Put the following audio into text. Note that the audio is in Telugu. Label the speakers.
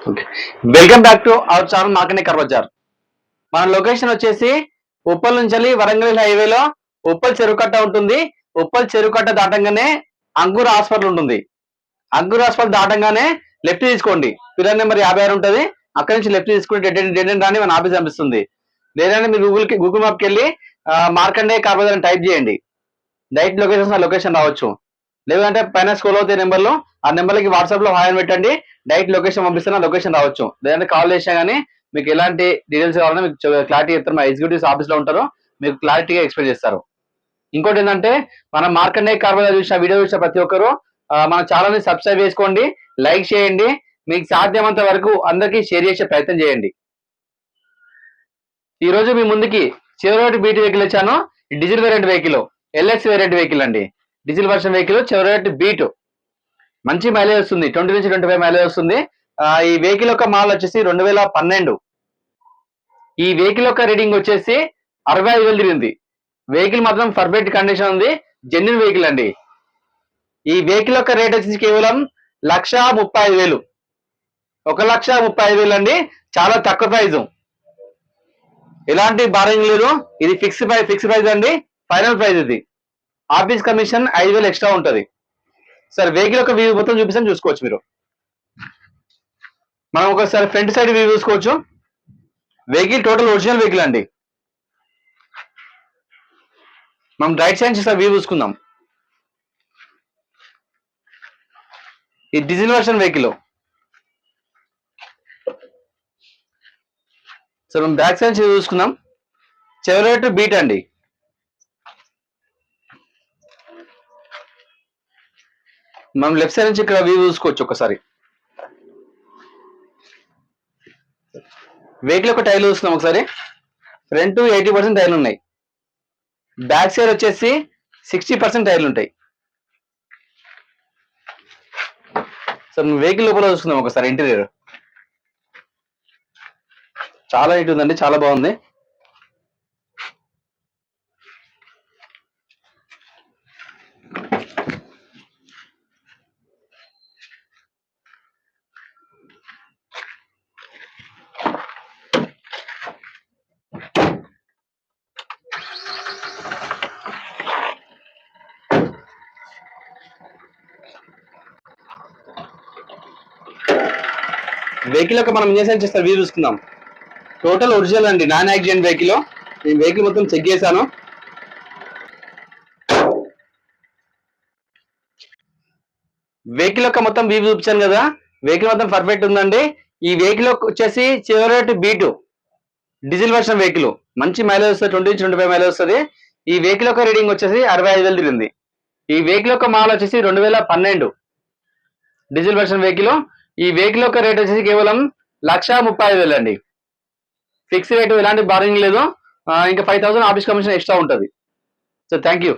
Speaker 1: Okay. Welcome back to our channel Markande car Bazar. మన లొకేషన్ వచ్చేసి ఉప్పల్ నుంచి వరంగల్ హైవేలో ఉప్పల్ చెరువుకట్ట ఉంటుంది. ఉప్పల్ చెరువుకట్ట దాటంగానే అంకుర్ హాస్పిటల్ ఉంటుంది. అంకుర్ హాస్పిటల్ దాటంగానే లెఫ్ట్ తీసుకోండి. పిల్లర్ నెంబర్ 56 ఉంటుంది. అక్కడి నుంచి లెఫ్ట్ తీసుకుని డెడ్ ఎండ్ రాని మన ఆఫీస్ కనిపిస్తుంది. లేదంటే మీరు గూగుల్ మ్యాప్కి వెళ్ళి మార్కండే కార్ బజార్ అని టైప్ చేయండి. డైరెక్ట్ లొకేషన్ రావచ్చు. లేదంటే పైన స్క్రోల్ అవుతాయి నెంబర్లు, ఆ నెంబర్లకి వాట్సాప్ లో హాయ్ అని పెట్టండి. డైరెక్ట్ లొకేషన్ పంపిస్తున్నా లొకేషన్ రావచ్చు. లేదంటే కాల్ చేసినా కానీ మీకు ఎలాంటి డీటెయిల్స్ కావాలన్నా మీకు క్లారిటీ చెప్తారు. మా ఎగ్జిక్యూటివ్స్ ఆఫీస్ లో ఉంటారు, మీకు క్లారిటీగా ఎక్స్ప్లెయిన్ చేస్తారు. ఇంకోటి ఏంటంటే మన మార్కండే కార్ బజార్ చూసిన వీడియో చూసిన ప్రతి ఒక్కరు మన ఛానల్ ని సబ్స్క్రైబ్ చేసుకోండి, లైక్ చేయండి, మీకు సాధ్యమంత వరకు అందరికీ షేర్ చేసే ప్రయత్నం చేయండి. ఈ రోజు మీ ముందుకి చెవరోటి బీటీ వెహికల్ వచ్చాను. Diesel variant vehicle, LX variant vehicle అండి. Diesel version vehicle Chevrolet Beat. మంచి మైలేజ్ వస్తుంది, 20 నుంచి 25 మైలేజ్ వస్తుంది. ఈ వెహికల్ యొక్క మోడల్ వచ్చేసి 2012. ఈ వెహికల్ యొక్క రీడింగ్ వచ్చేసి 65,000 తిరిగింది. వెహికల్ మాత్రం పర్ఫెక్ట్ కండిషన్ ఉంది, జెన్యున్ వెహికల్ అండి. ఈ వెహికల్ యొక్క రేట్ వచ్చేసి కేవలం 1,35,000. 1,35,000 అండి, చాలా తక్కువ ప్రైజ్. ఎలాంటి బారింగ్ లేదు. ఇది ఫిక్స్ ప్రైజ్ అండి, ఫైనల్ ప్రైజ్. ఇది ఆఫీస్ కమిషన్ 5,000 ఎక్స్ట్రా ఉంటుంది. సార్ వెహికల్ యొక్క వ్యూ మొత్తం చూపిస్తాను, చూసుకోవచ్చు మీరు. మనం ఒకసారి ఫ్రంట్ సైడ్ వ్యూ చూసుకోవచ్చు. వెహికల్ టోటల్ ఒరిజినల్ వెహికల్ అండి. మనం రైట్ సైడ్ నుంచి వ్యూ చూసుకుందాం. ఈ డీజిల్ వర్షన్ వెహికల్. సో మనం బ్యాక్ సైడ్ నుంచి చూసుకుందాం. చెవరోలెట్ బీట్ అండి. మనం లెఫ్ట్ సైడ్ నుంచి ఇక్కడ వ్యూ చూసుకోవచ్చు ఒకసారి. వెహికల్ యొక్క టైర్లు చూస్తున్నాం ఒకసారి. ఫ్రంట్ 80% టైర్లు ఉన్నాయి, బ్యాక్ సైడ్ వచ్చేసి 60% టైర్లు ఉంటాయి. సో వెహికల్ లోపల చూసుకుందాం ఒకసారి. ఇంటీరియర్ చాలా నీట్ ఉందండి, చాలా బాగుంది. వెహికల్ యొక్క మనం ఏం చేస్తారు వ్యూ చూసుకుందాం. టోటల్ ఒరిజినల్ అండి, నాన్ యాక్సిడెంట్ వెహికల్. నేను వెహికల్ మొత్తం చెక్ చేశాను. వెహికల్ యొక్క మొత్తం వ్యూ చూపించాను కదా, వెహికల్ మొత్తం పర్ఫెక్ట్ ఉందండి. ఈ వెహికల్ వచ్చేసి చెవరోలెట్ బీట్ డీజిల్ వర్షన్ వెహికల్. మంచి మైలేజ్ వస్తుంది, 20 నుంచి 25 మైలేజ్ వస్తుంది. ఈ వెహికల్ యొక్క రీడింగ్ వచ్చేసి 65,000 తిరిగింది. ఈ వెహికల్ యొక్క మోడల్ వచ్చేసి 2012 డీజిల్ వర్షన్ వెహికల్. ఈ వెహికల్ యొక్క రేట్ వచ్చేసి కేవలం 1,35,000 అండి. ఫిక్స్ రేట్, ఎలాంటి బారింగ్ లేదు. ఇంకా 5,000 ఆఫీస్ కమిషన్ ఎక్స్ట్రా ఉంటుంది. So thank you.